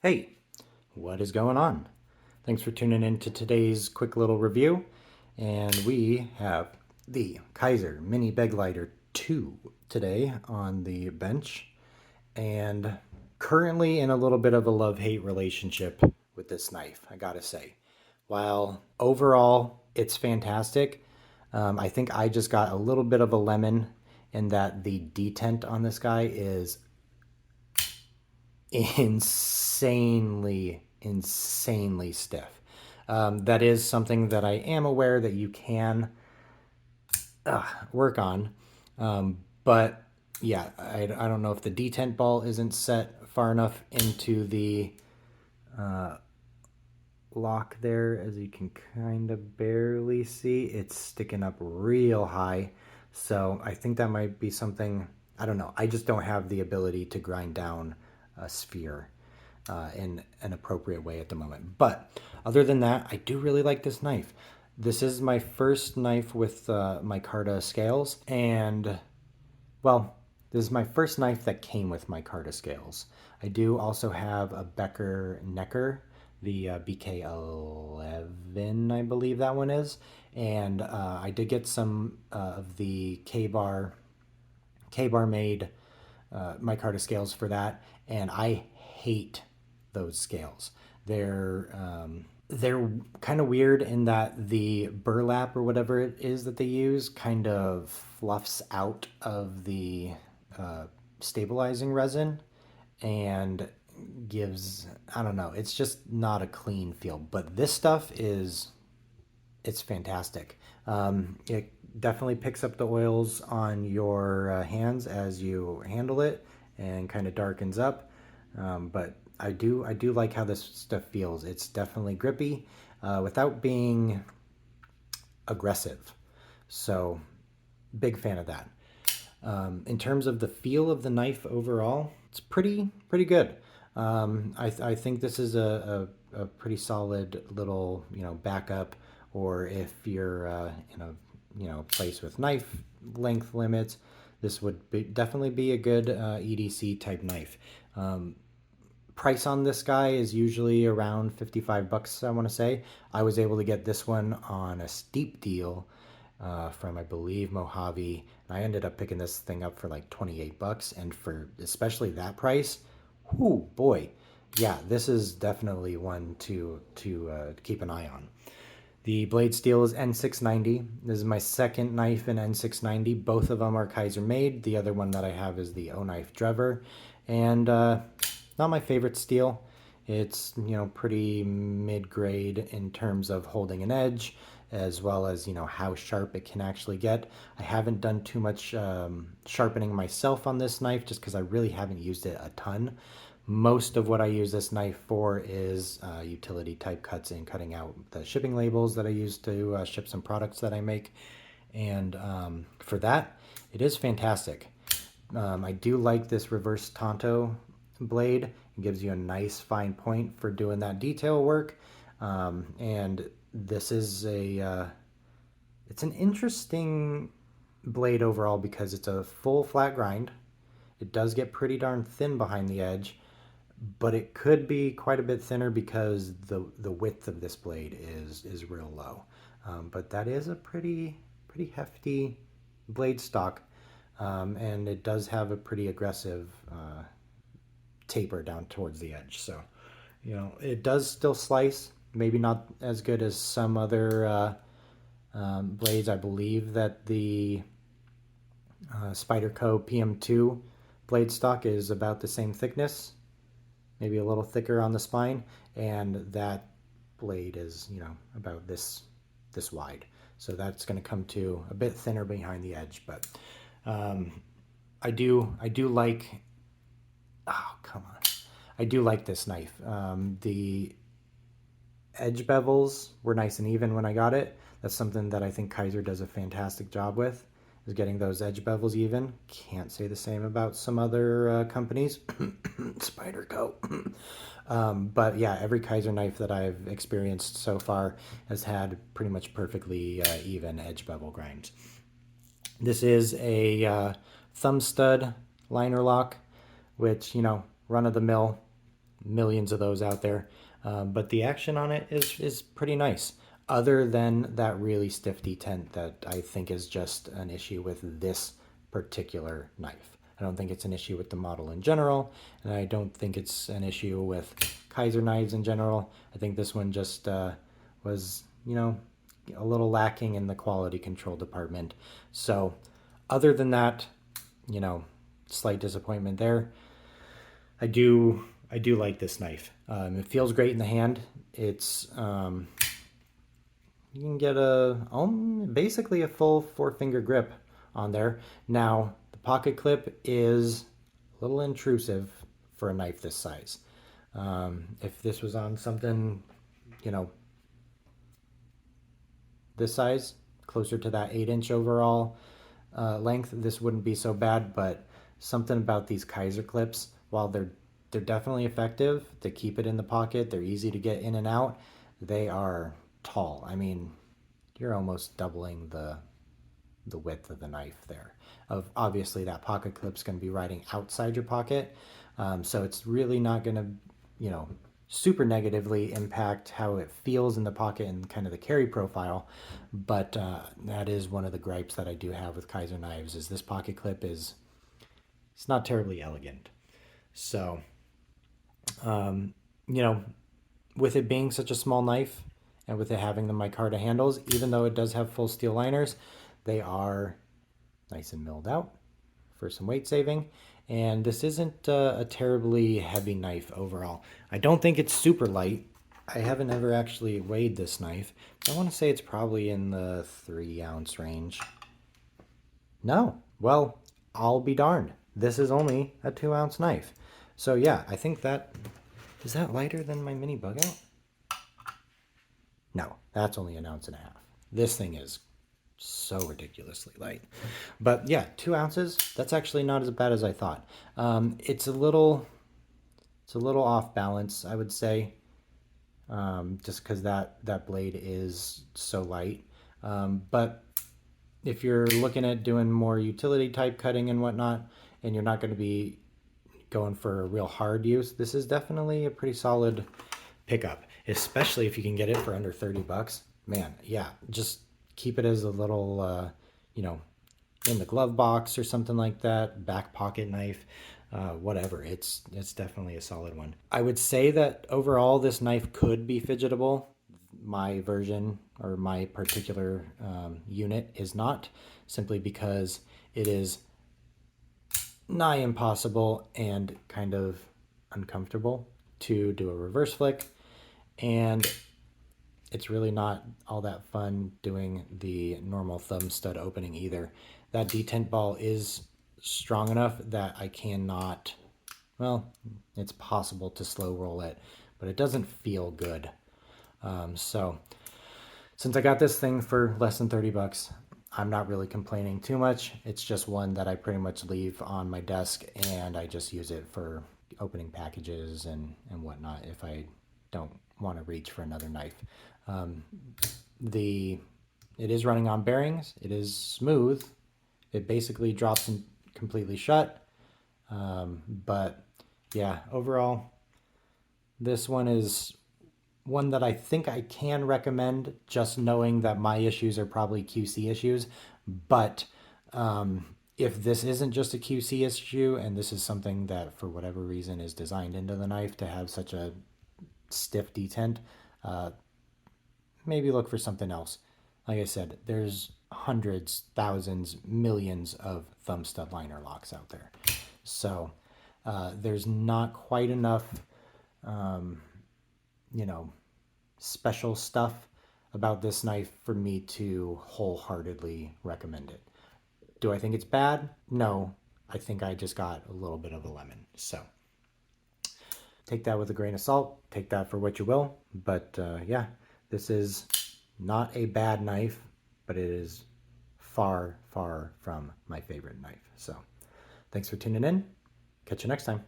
Hey, what is going on? Thanks for tuning in to today's quick little review. And we have the Kizer Mini Begleiter 2 today on the bench. And currently in a little bit of a love-hate relationship with this knife, I gotta say. While overall it's fantastic, I think I just got a little bit of a lemon in that the detent on this guy is insanely stiff. That is something that I am aware that you can work on. But yeah, I don't know if the detent ball isn't set far enough into the lock there. As you can kind of barely see, it's sticking up real high. So I think that might be something, I don't know. I just don't have the ability to grind down a sphere in an appropriate way at the moment. But other than that, I do really like this knife. This is my first knife with micarta scales, and well, this is my first knife that came with micarta scales. I do also have a Becker Necker, the BK11, I believe that one is, and I did get some of the K-bar made micarta scales for that, and I hate those scales. They're kind of weird in that the burlap or whatever it is that they use kind of fluffs out of the stabilizing resin and gives, I don't know, it's just not a clean feel. But this stuff is, it's fantastic. It definitely picks up the oils on your hands as you handle it and kind of darkens up. But I do like how this stuff feels. It's definitely grippy without being aggressive. So big fan of that. In terms of the feel of the knife overall, it's pretty good. I think this is a pretty solid little backup, or if you're in a place with knife length limits, this would definitely be a good EDC type knife. Price on this guy is usually around 55 bucks, I want to say. I was able to get this one on a steep deal from, I believe, Mojave. And I ended up picking this thing up for like 28 bucks. And for especially that price, whoo, boy. Yeah, this is definitely one to keep an eye on. The blade steel is N690. This is my second knife in N690. Both of them are Kizer made. The other one that I have is the O-Knife Drever. And not my favorite steel. It's, pretty mid-grade in terms of holding an edge, as well as, how sharp it can actually get. I haven't done too much sharpening myself on this knife just because I really haven't used it a ton. Most of what I use this knife for is utility type cuts and cutting out the shipping labels that I use to ship some products that I make. And for that, it is fantastic. I do like this reverse Tonto blade. It gives you a nice fine point for doing that detail work. And this is it's an interesting blade overall because it's a full flat grind. It does get pretty darn thin behind the edge, but it could be quite a bit thinner because the width of this blade is real low. But that is a pretty hefty blade stock, and it does have a pretty aggressive taper down towards the edge. So, it does still slice. Maybe not as good as some other blades. I believe that the Spyderco PM2 blade stock is about the same thickness, maybe a little thicker on the spine, and that blade is about this wide. So that's going to come to a bit thinner behind the edge, but I do like. Oh, come on! I do like this knife. The edge bevels were nice and even when I got it. That's something that I think Kizer does a fantastic job with, is getting those edge bevels even. Can't say the same about some other companies. Spyderco. But yeah, every Kizer knife that I've experienced so far has had pretty much perfectly even edge bevel grinds. This is a thumb stud liner lock, which, run of the mill, millions of those out there. But the action on it is pretty nice. Other than that really stiff detent that I think is just an issue with this particular knife. I don't think it's an issue with the model in general, and I don't think it's an issue with Kizer knives in general. I think this one just was, a little lacking in the quality control department. So, other than that, slight disappointment there. I do like this knife. It feels great in the hand. It's you can get basically a full 4-finger grip on there. Now the pocket clip is a little intrusive for a knife this size. If this was on something, this size, closer to that 8-inch overall length, this wouldn't be so bad. But something about these Kizer clips, while they're definitely effective, they keep it in the pocket, they're easy to get in and out, they are tall. I mean, you're almost doubling the width of the knife there. Obviously, that pocket clip's going to be riding outside your pocket, so it's really not going to, super negatively impact how it feels in the pocket and kind of the carry profile. But that is one of the gripes that I do have with Kizer knives, is this pocket clip it's not terribly elegant. So, with it being such a small knife and with it having the micarta handles, even though it does have full steel liners, they are nice and milled out for some weight saving. And this isn't a terribly heavy knife overall. I don't think it's super light. I haven't ever actually weighed this knife. I want to say it's probably in the 3-ounce range. No. Well, I'll be darned. This is only a 2-ounce knife. So yeah, I think is that lighter than my mini bug out? No, that's only 1.5 ounces. This thing is so ridiculously light. But yeah, 2 ounces, that's actually not as bad as I thought. It's a little off balance, I would say, just because that blade is so light. But if you're looking at doing more utility type cutting and whatnot, and you're not going to be going for a real hard use, this is definitely a pretty solid pickup, especially if you can get it for under $30. Man, yeah, just keep it as a little, in the glove box or something like that, back pocket knife, whatever. It's definitely a solid one. I would say that overall this knife could be fidgetable. My version or my particular unit is not, simply because it is nigh impossible and kind of uncomfortable to do a reverse flick, and it's really not all that fun doing the normal thumb stud opening either. That detent ball is strong enough that I cannot, well, it's possible to slow roll it, but it doesn't feel good. So since I got this thing for less than $30, I'm not really complaining too much. It's just one that I pretty much leave on my desk, and I just use it for opening packages and whatnot if I don't want to reach for another knife. It is running on bearings. It is smooth. It basically drops in completely shut. But yeah, overall, this one is one that I think I can recommend, just knowing that my issues are probably QC issues. But if this isn't just a QC issue, and this is something that for whatever reason is designed into the knife to have such a stiff detent, maybe look for something else. Like I said, there's hundreds, thousands, millions of thumb stud liner locks out there. So there's not quite enough special stuff about this knife for me to wholeheartedly recommend it. Do I think it's bad? No, I think I just got a little bit of a lemon. So take that with a grain of salt. Take that for what you will. But yeah, this is not a bad knife, but it is far, far from my favorite knife. So thanks for tuning in. Catch you next time.